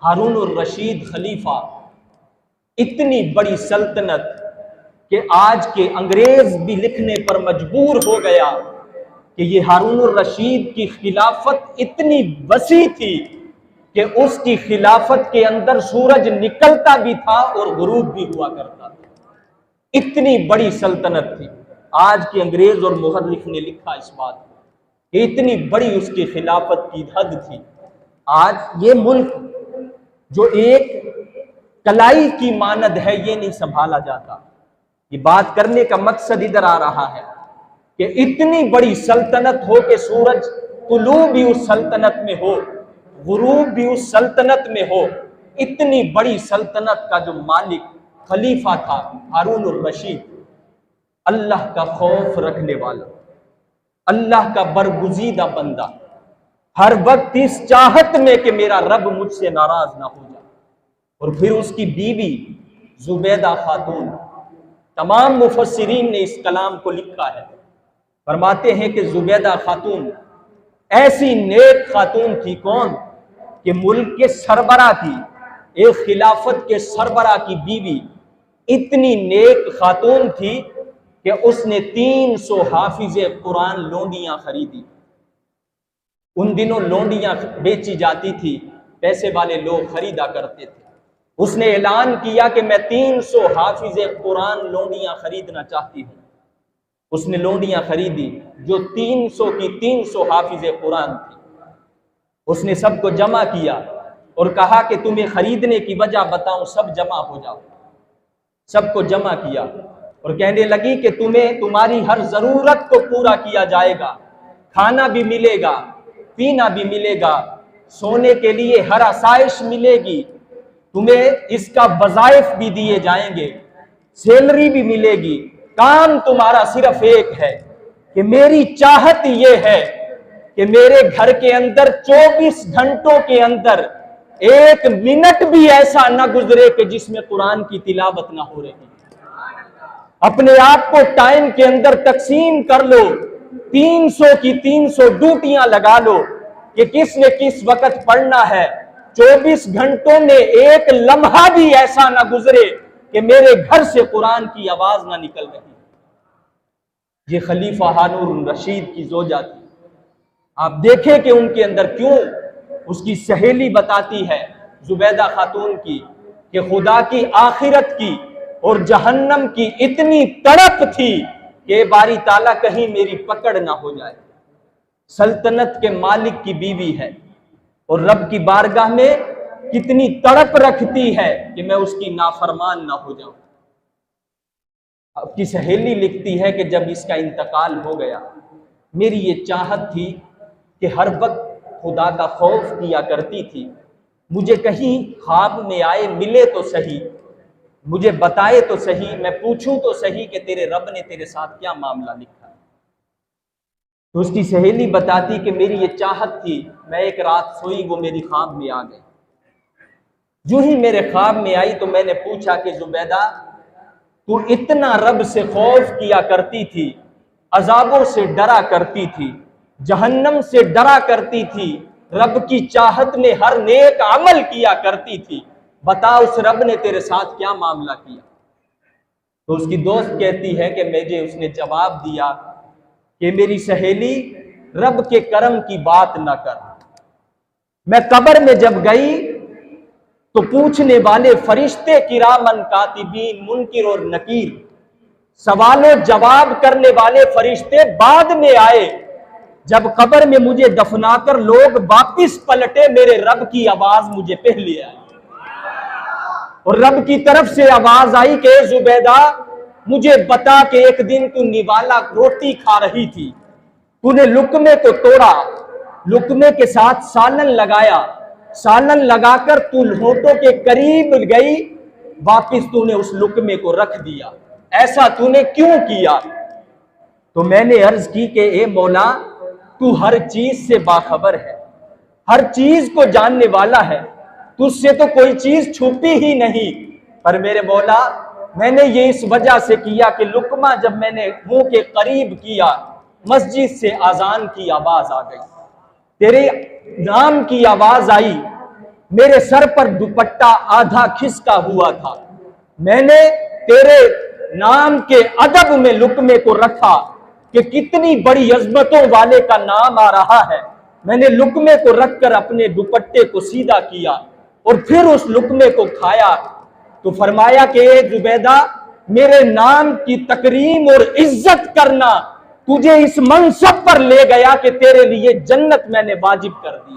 ہارون الرشید خلیفہ، اتنی بڑی سلطنت کہ آج کے انگریز بھی لکھنے پر مجبور ہو گیا کہ یہ ہارون الرشید کی خلافت اتنی وسیع تھی کہ اس کی خلافت کے اندر سورج نکلتا بھی تھا اور غروب بھی ہوا کرتا تھا۔ اتنی بڑی سلطنت تھی۔ آج کے انگریز اور مورخ نے لکھا اس بات کو کہ اتنی بڑی اس کی خلافت کی حد تھی۔ آج یہ ملک جو ایک کلائی کی مانند ہے، یہ نہیں سنبھالا جاتا۔ یہ بات کرنے کا مقصد ادھر آ رہا ہے کہ اتنی بڑی سلطنت ہو کہ سورج طلوع بھی اس سلطنت میں ہو، غروب بھی اس سلطنت میں ہو۔ اتنی بڑی سلطنت کا جو مالک خلیفہ تھا ہارون الرشید، اللہ کا خوف رکھنے والا، اللہ کا برگزیدہ بندہ، ہر وقت اس چاہت میں کہ میرا رب مجھ سے ناراض نہ ہو جائے۔ اور پھر اس کی بیوی زبیدہ خاتون، تمام مفسرین نے اس کلام کو لکھا ہے، فرماتے ہیں کہ زبیدہ خاتون ایسی نیک خاتون تھی، کون کہ ملک کے سربراہ تھی، ایک خلافت کے سربراہ کی بیوی اتنی نیک خاتون تھی کہ اس نے 300 حافظ قرآن لونڈیاں خریدی۔ ان دنوں لونڈیاں بیچی جاتی تھی، پیسے والے لوگ خریدا کرتے تھے۔ اس نے اعلان کیا کہ میں 300 حافظ قرآن لونڈیاں خریدنا چاہتی ہوں۔ اس نے لونڈیاں خریدی جو 300 کی 300 حافظ قرآن تھی۔ اس نے سب کو جمع کیا اور کہا کہ تمہیں خریدنے کی وجہ بتاؤں، سب جمع ہو جاؤ۔ سب کو جمع کیا اور کہنے لگی کہ تمہیں تمہاری ہر ضرورت کو پورا کیا جائے گا، کھانا بھی ملے گا، پینا بھی ملے گا، سونے کے لیے ہر آسائش ملے گی، تمہیں اس کا وظائف بھی دیے جائیں گے، سیلری بھی ملے گی۔ کام تمہارا صرف ایک ہے کہ میری چاہت یہ ہے کہ میرے گھر کے اندر 24 گھنٹوں کے اندر 1 منٹ بھی ایسا نہ گزرے کہ جس میں قرآن کی تلاوت نہ ہو رہی۔ اپنے آپ کو ٹائم کے اندر تقسیم کر لو، 300 کی 300 ڈیوٹیاں لگا لو کہ کس نے کس وقت پڑھنا ہے۔ 24 گھنٹوں میں 1 لمحہ بھی ایسا نہ گزرے کہ میرے گھر سے قرآن کی آواز نہ نکل رہی۔ یہ خلیفہ ہارون الرشید کی زوجہ تھی۔ آپ دیکھیں کہ ان کے اندر کیوں اس کی سہیلی بتاتی ہے زبیدہ خاتون کی کہ خدا کی آخرت کی اور جہنم کی اتنی تڑپ تھی کہ باری تعالیٰ کہیں میری پکڑ نہ ہو جائے۔ سلطنت کے مالک کی بیوی ہے اور رب کی بارگاہ میں کتنی تڑپ رکھتی ہے کہ میں اس کی نافرمان نہ ہو جاؤں۔ اب کی سہیلی لکھتی ہے کہ جب اس کا انتقال ہو گیا، میری یہ چاہت تھی کہ ہر وقت خدا کا خوف کیا کرتی تھی، مجھے کہیں خواب میں آئے ملے تو صحیح، مجھے بتائے تو صحیح، میں پوچھوں تو صحیح کہ تیرے رب نے تیرے ساتھ کیا معاملہ لکھا ہے۔ تو اس کی سہیلی بتاتی کہ میری یہ چاہت تھی، میں ایک رات سوئی، وہ میری خواب میں آ گئی۔ جو ہی میرے خواب میں آئی تو میں نے پوچھا کہ زبیدہ تو اتنا رب سے خوف کیا کرتی تھی، عذابوں سے ڈرا کرتی تھی، جہنم سے ڈرا کرتی تھی، رب کی چاہت میں ہر نیک عمل کیا کرتی تھی، بتا اس رب نے تیرے ساتھ کیا معاملہ کیا؟ تو اس کی دوست کہتی ہے کہ مجھے اس نے جواب دیا کہ میری سہیلی رب کے کرم کی بات نہ کر۔ میں قبر میں جب گئی تو پوچھنے والے فرشتے کرامن کاتبین منکر اور نکیر، سوال و جواب کرنے والے فرشتے بعد میں آئے۔ جب قبر میں مجھے دفنا کر لوگ واپس پلٹے، میرے رب کی آواز مجھے پہلے آئی اور رب کی طرف سے آواز آئی کہ اے زبیدہ مجھے بتا کہ ایک دن تو نوالا روٹی کھا رہی تھی، تو نے لقمے کو توڑا، لقمے کے ساتھ سالن لگایا، سالن لگا کر تو ہونٹوں کے قریب گئی، واپس تو نے اس لقمے کو رکھ دیا، ایسا تو نے کیوں کیا؟ تو میں نے عرض کی کہ اے مولا تو ہر چیز سے باخبر ہے، ہر چیز کو جاننے والا ہے، تجھ سے تو کوئی چیز چھپی ہی نہیں، پر میرے مولا میں نے یہ اس وجہ سے کیا کہ لقمہ جب میں نے منہ کے قریب کیا، مسجد سے اذان کی آواز آ گئی، تیرے نام کی آواز آئی، میرے سر پر دوپٹہ آدھا کھسکا ہوا تھا، میں نے تیرے نام کے ادب میں لقمے کو رکھا کہ کتنی بڑی عظمتوں والے کا نام آ رہا ہے، میں نے لقمے کو رکھ کر اپنے دوپٹے کو سیدھا کیا اور پھر اس لقمے کو کھایا۔ تو فرمایا کہ اے زبیدہ، میرے نام کی تکریم اور عزت کرنا تجھے اس منصب پر لے گیا کہ تیرے لیے جنت میں نے واجب کر دی۔